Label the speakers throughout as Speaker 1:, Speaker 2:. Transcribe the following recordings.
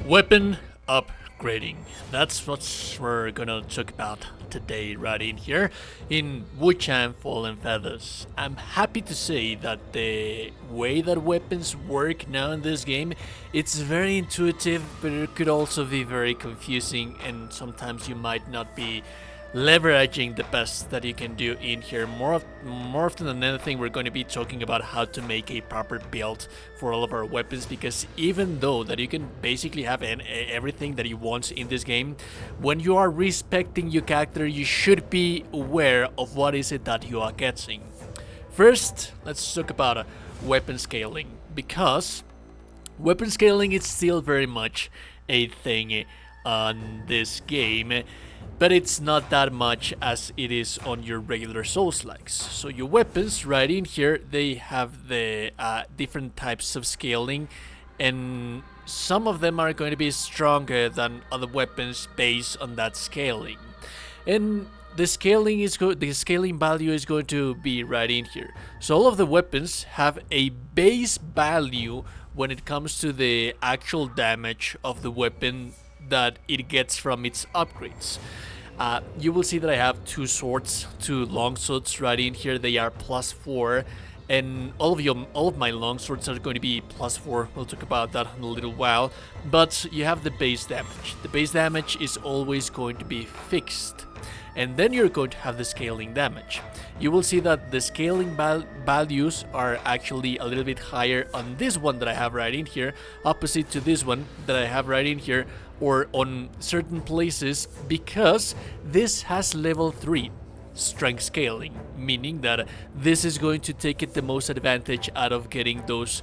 Speaker 1: Weapon upgrading. That's what we're gonna talk about today, right in here in Wuchang Fallen Feathers. I'm happy to say that the way that weapons work now in this game, it's very intuitive, but it could also be very confusing, and sometimes you might not be leveraging the best that you can do in here. More often than anything, we're going to be talking about how to make a proper build for all of our weapons, because even though that you can basically have everything that you want in this game, when you are respecting your character, you should be aware of what is it that you are getting. First, let's talk about weapon scaling, because weapon scaling is still very much a thing on this game, but it's not that much as it is on your regular Souls-likes. So your weapons right in here, they have the different types of scaling, and some of them are going to be stronger than other weapons based on that scaling. And the scaling value is going to be right in here. So all of the weapons have a base value when it comes to the actual damage of the weapon that it gets from its upgrades. You will see that I have two long swords right in here. They are +4, and all of my long swords are going to be +4. We'll talk about that in a little while. But you have the base damage. The base damage is always going to be fixed, and then you're going to have the scaling damage. You will see that the scaling values are actually a little bit higher on this one that I have right in here, opposite to this one that I have right in here, or on certain places, because this has level 3 strength scaling, meaning that this is going to take it the most advantage out of getting those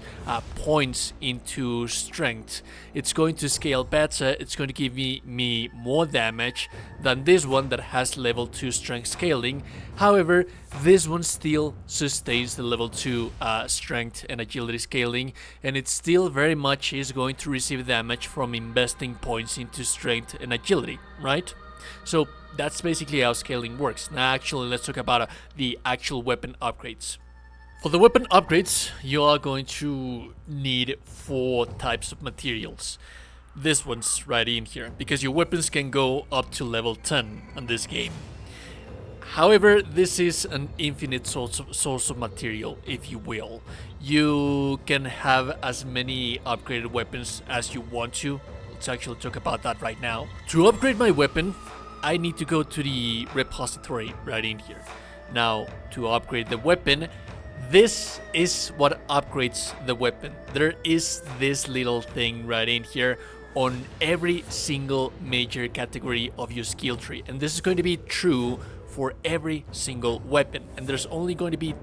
Speaker 1: points into strength. It's going to scale better, it's going to give me more damage than this one that has level 2 strength scaling. However, this one still sustains the level 2 strength and agility scaling, and it still very much is going to receive damage from investing points into strength and agility, right? So that's basically how scaling works. Now actually, let's talk about the actual weapon upgrades. For the weapon upgrades, you are going to need 4 types of materials. This one's right in here, because your weapons can go up to level 10 on this game. However, this is an infinite source of material, if you will. You can have as many upgraded weapons as you want to. Let's actually talk about that right now. To upgrade my weapon, I need to go to the repository right in here. Now, to upgrade the weapon, this is what upgrades the weapon. There is this little thing right in here on every single major category of your skill tree, and this is going to be true for every single weapon, and there's only going to be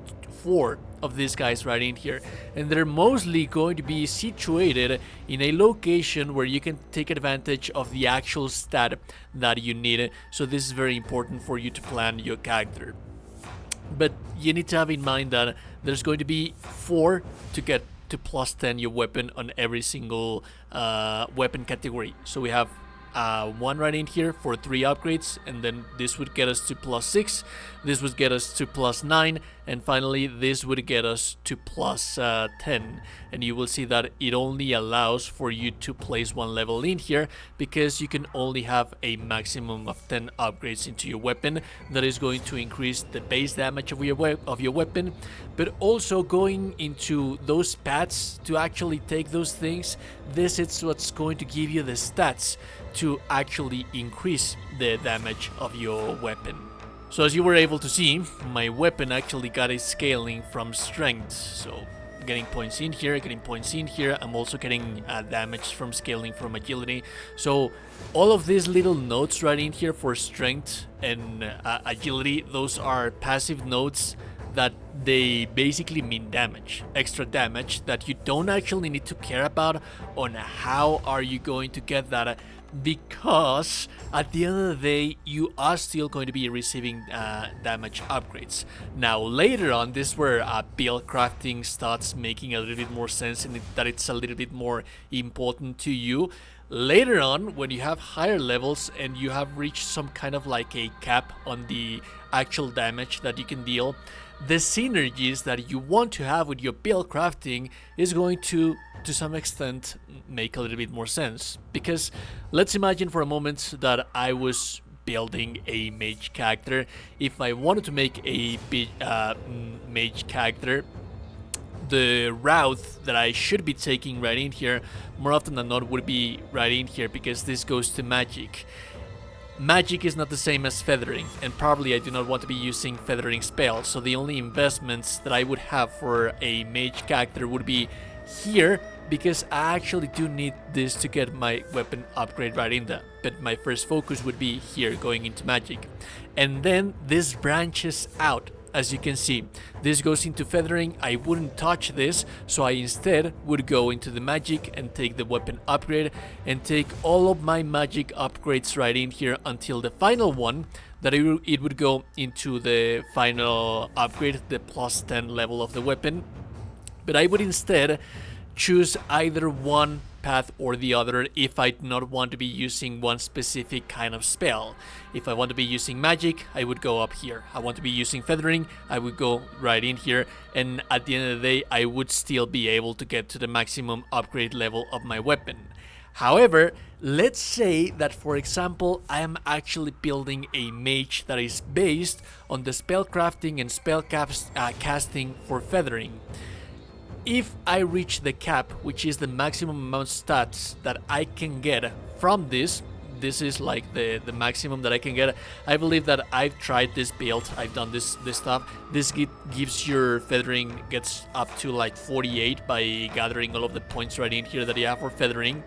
Speaker 1: 4 of these guys right in here, and they're mostly going to be situated in a location where you can take advantage of the actual stat that you need. So this is very important for you to plan your character, but you need to have in mind that there's going to be 4 to get to +10 your weapon on every single weapon category. So we have 1 right in here for 3 upgrades, and then this would get us to +6, this would get us to +9, and finally this would get us to +10. And you will see that it only allows for you to place 1 level in here, because you can only have a maximum of 10 upgrades into your weapon. That is going to increase the base damage of your weapon, but also going into those paths to actually take those things. This is what's going to give you the stats to actually increase the damage of your weapon. So as you were able to see, my weapon actually got a scaling from strength. So getting points in here, getting points in here. I'm also getting damage from scaling from agility. So all of these little nodes right in here for strength and agility, those are passive nodes that they basically mean damage, extra damage that you don't actually need to care about on how are you going to get that, because at the end of the day you are still going to be receiving damage upgrades. Now later on, this is where build crafting starts making a little bit more sense, and that it's a little bit more important to you. Later on, when you have higher levels and you have reached some kind of like a cap on the actual damage that you can deal, the synergies that you want to have with your build crafting is going to some extent make a little bit more sense. Because let's imagine for a moment that I was building a mage character. If I wanted to make a mage character, the route that I should be taking right in here, more often than not, would be right in here, because this goes to magic. Magic is not the same as feathering, and probably I do not want to be using feathering spells, so the only investments that I would have for a mage character would be here, because I actually do need this to get my weapon upgrade right in there. But my first focus would be here, going into magic. And then this branches out. As you can see, this goes into feathering. I wouldn't touch this, so I instead would go into the magic and take the weapon upgrade and take all of my magic upgrades right in here until the final one, that it would go into the final upgrade, the plus 10 level of the weapon. But I would instead choose either one path or the other if I do not want to be using one specific kind of spell. If I want to be using magic, I would go up here. I want to be using feathering, I would go right in here, and at the end of the day I would still be able to get to the maximum upgrade level of my weapon. However, let's say that, for example, I am actually building a mage that is based on the spell crafting and spell casting for feathering. If I reach the cap, which is the maximum amount of stats that I can get from this is like the maximum that I can get. I believe that I've tried this build, I've done this stuff. This gives your feathering gets up to like 48 by gathering all of the points right in here that you have for feathering.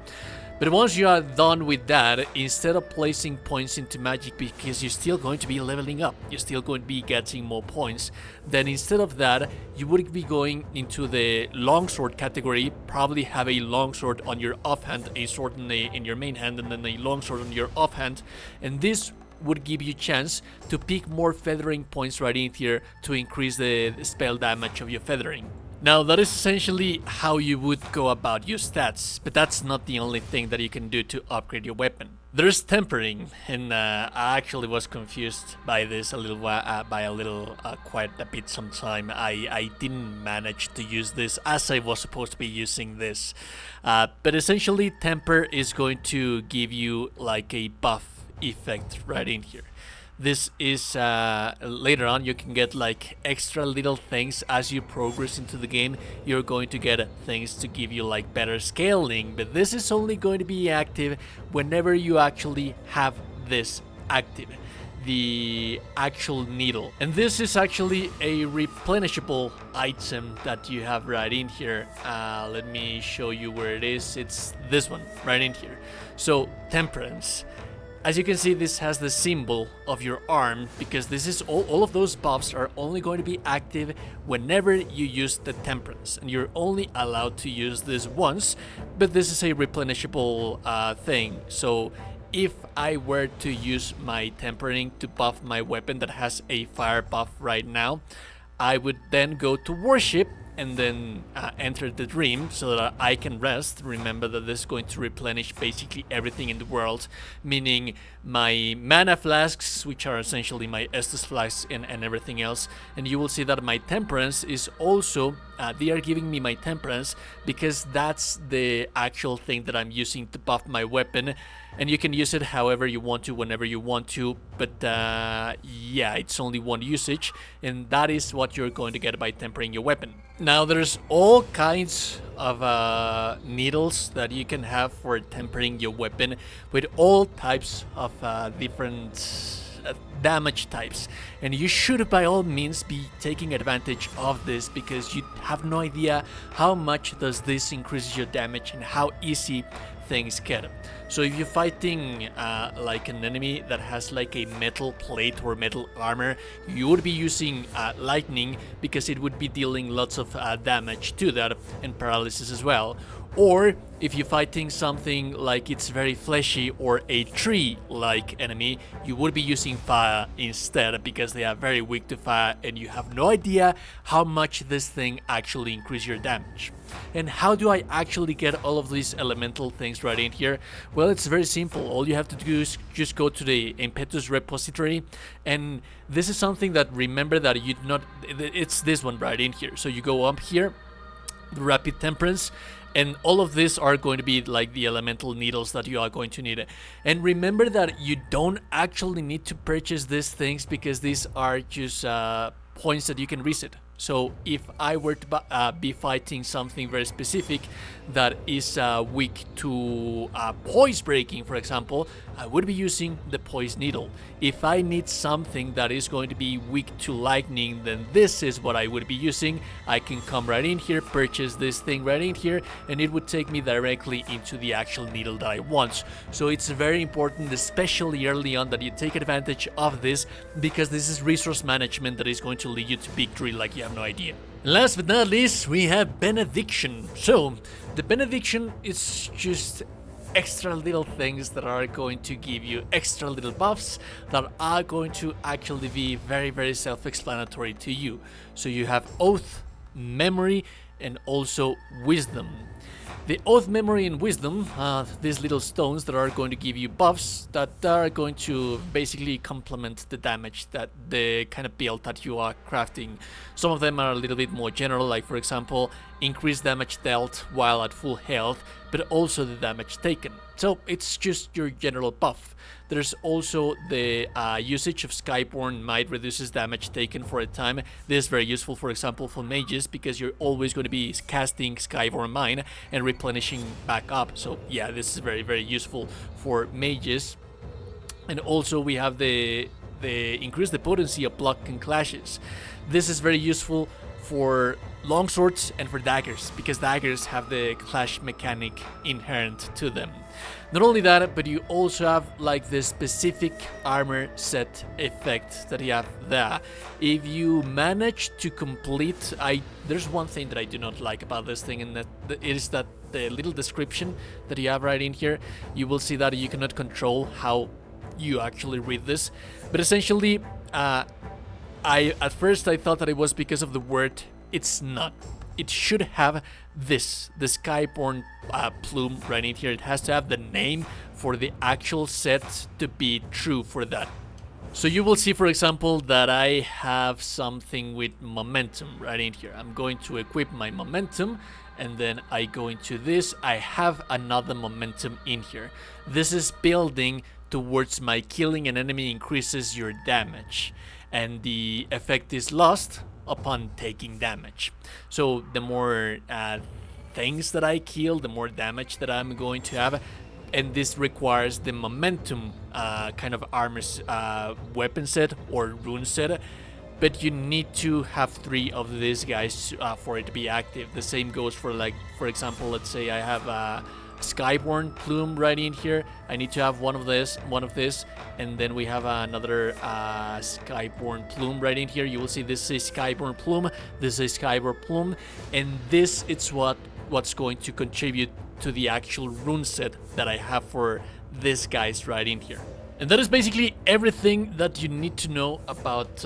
Speaker 1: But once you are done with that, instead of placing points into magic, because you're still going to be leveling up, you're still going to be getting more points, then instead of that, you would be going into the longsword category, probably have a longsword on your offhand, a sword in your main hand, and then a longsword on your offhand, and this would give you a chance to pick more feathering points right in here to increase the spell damage of your feathering. Now, that is essentially how you would go about your stats, but that's not the only thing that you can do to upgrade your weapon. There's tempering, and I actually was confused by this quite a bit sometime. I didn't manage to use this as I was supposed to be using this. But essentially, temper is going to give you like a buff effect right in here. This is later on you can get like extra little things as you progress into the game. You're going to get things to give you like better scaling, but this is only going to be active whenever you actually have this active, the actual needle. And this is actually a replenishable item that you have right in here. Let me show you where it is. It's this one right in here. So Temperance. As you can see, this has the symbol of your arm, because this is all of those buffs are only going to be active whenever you use the Temperance, and you're only allowed to use this once, but this is a replenishable thing. So if I were to use my tempering to buff my weapon that has a fire buff right now, I would then go to worship and then enter the dream so that I can rest. Remember that this is going to replenish basically everything in the world, meaning my mana flasks, which are essentially my Estus flasks and everything else. And you will see that my temperance is also, they are giving me my temperance because that's the actual thing that I'm using to buff my weapon. And you can use it however you want to, whenever you want to, but yeah, it's only one usage, and that is what you're going to get by tempering your weapon. Now, there's all kinds of needles that you can have for tempering your weapon with all types of different damage types, and you should by all means be taking advantage of this, because you have no idea how much does this increase your damage and how easy things get. So if you're fighting like an enemy that has like a metal plate or metal armor, you would be using lightning, because it would be dealing lots of damage to that, and paralysis as well. Or if you're fighting something like it's very fleshy or a tree-like enemy, you would be using fire instead because they are very weak to fire and you have no idea how much this thing actually increases your damage. And how do I actually get all of these elemental things right in here? Well, it's very simple. All you have to do is just go to the Impetus repository, and this is something that, remember that you do not, it's this one right in here. So you go up here, the Rapid Temperance, and all of these are going to be like the elemental needles that you are going to need. And remember that you don't actually need to purchase these things because these are just points that you can reset. So if I were to be fighting something very specific that is weak to poise breaking, for example, I would be using the poise needle. If I need something that is going to be weak to lightning, then this is what I would be using. I can come right in here, purchase this thing right in here, and it would take me directly into the actual needle that I want. So it's very important, especially early on, that you take advantage of this, because this is resource management that is going to lead you to victory like you have no idea. Last but not least, we have Benediction. So the Benediction is just extra little things that are going to give you extra little buffs that are going to actually be very self-explanatory to you. So you have Oath, Memory, and also Wisdom. The Oath, Memory, and Wisdom are these little stones that are going to give you buffs that are going to basically complement the damage that the kind of build that you are crafting. Some of them are a little bit more general, like for example, increased damage dealt while at full health, but also the damage taken. So it's just your general buff. There's also the usage of Skyborn Might reduces damage taken for a time. This is very useful, for example, for mages, because you're always going to be casting Skyborn Might and replenishing back up. So yeah, this is very useful for mages. And also we have the increase the potency of block and clashes. This is very useful for longswords and for daggers, because daggers have the clash mechanic inherent to them. Not only that, but you also have like the specific armor set effect that you have there. If you manage to complete, there's one thing that I do not like about this thing, and that it is that the little description that you have right in here, you will see that you cannot control how you actually read this, but essentially at first I thought that it was because of the word. It's not. It should have this, the Skyborn plume right in here. It has to have the name for the actual set to be true for that. So you will see, for example, that I have something with momentum right in here. I'm going to equip my momentum, and then I go into this. I have another momentum in here. This is building towards my killing an enemy increases your damage, and the effect is lost upon taking damage. So the more things that I kill, the more damage that I'm going to have, and this requires the momentum kind of armor weapon set or rune set, but you need to have 3 of these guys for it to be active. The same goes for, like, for example, let's say I have a Skyborn plume right in here. I need to have one of this, and then we have another Skyborn plume right in here. You will see this is Skyborn plume, this is Skyborn plume, and this it's what's going to contribute to the actual rune set that I have for these guys right in here. And that is basically everything that you need to know about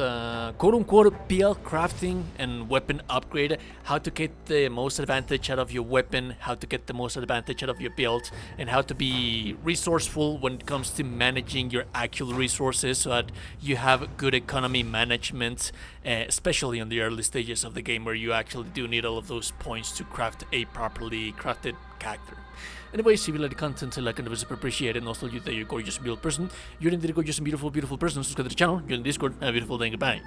Speaker 1: quote-unquote PL crafting and weapon upgrade, how to get the most advantage out of your weapon, how to get the most advantage out of your build, and how to be resourceful when it comes to managing your actual resources so that you have good economy management, especially on the early stages of the game where you actually do need all of those points to craft a properly crafted character. Anyways, if you like the content, like and super appreciate it, and also you that you're a gorgeous, beautiful person, you're indeed a gorgeous and beautiful person, subscribe to the channel, you're in Discord, have a beautiful day, goodbye.